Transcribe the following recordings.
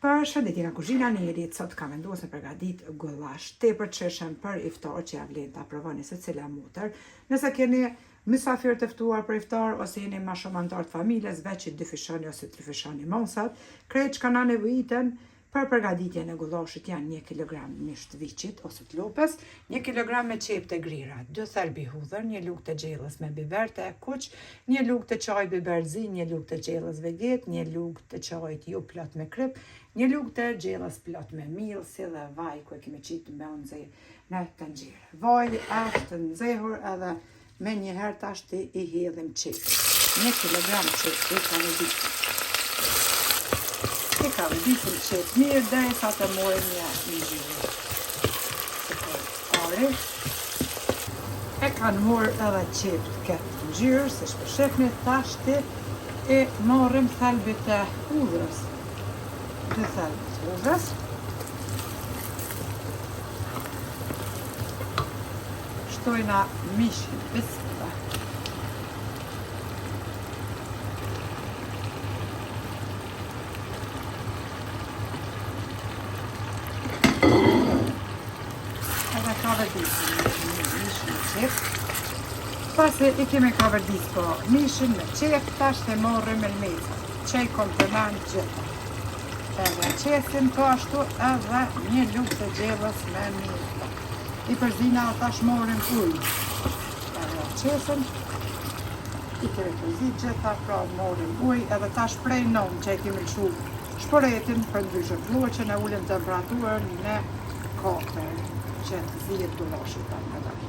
Për shëndetje nga kuzhina Nerit, sot ka vendosur në përgatit gullash tepër të shëshëm për iftar që ja vlen ta provoni secila motër. Nëse keni mysafir të ftuar për iftar ose jeni më shumë anëtar të familjes, veç i 2 fishani ose 3 fishani mosat, krejt që kanë nevojitën për përgatitjen e gullashit janë 1 kg mish të viçit ose të lopës, 1 kg me qep të grira, 2 thelbi hudhër, 1 lugë të gjellës me biber të kuq, 1 lugë të çajit biberzi, 1 lugë të gjellës veget, 1 lugë të çajit ju plot me kryp, 1 lugë të gjellës plot me miell, si dhe vaj ku e kemi qitë me nxeh në tenxhere. Vaji është nxehur edhe me njëherë tash i hedhim qepin. 1 kg qep i ka vëditur qep mirë derisa të morim një ngjyrë. E kanë morë edhe qep të këtë ngjyrë, se shpeshefni tash e marrim thelbit e hudhrës. 2 thelbit të hudhrës. Shtojna mishin biskëve. Edhe ka vërdis mishin me qep. Pasi i kemi ka vërdis po mishin me qep, tash të morrim elmecën, që i komplement gjitha. Edhe qesim po ashtu edhe 1 lugë të gjellës me miell. I përzina tash morrim ujë. Edhe qesim, i kemi përzit gjitha, pra morrim ujë, edhe tash prej nom që i kemi lëshu shporetin për ndryshë vloqen e ullim temperaturën në 4 që zihet gullashit për në dalë.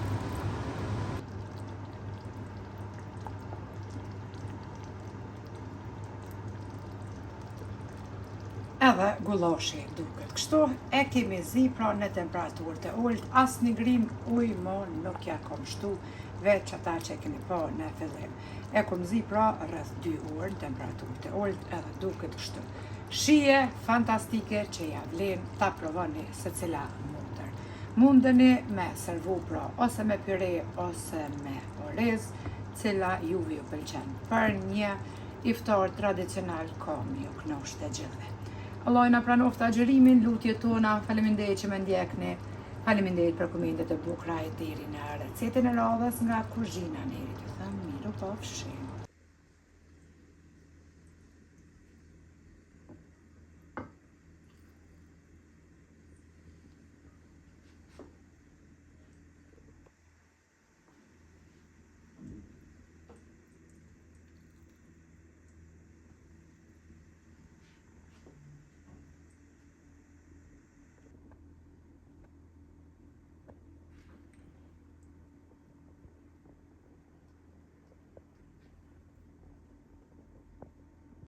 Edhe gullashi duket kështu, e kemi zi pra në temperaturë të ullt, asnjë grim ujë mo nuk ja kom shtu, veç ata që kemi pa në fillim. E kom zi pra rreth 2 orë në temperaturë të ullt, edhe duket kështu. Shije fantastike që ja vlen ta provoni secila motër. Mundeni me servu pra ose me pyre ose me orez, cila juve ju pëlqen. Për një iftar tradicional kam ju knoshte gjithë. Allah na pranoftë agjërimin, lutjet tona, faleminderit që më ndjekni, faleminderit për komentet e bukura deri në recetën e radhës nga kuzhina Nerit. Ju them miru pafshi.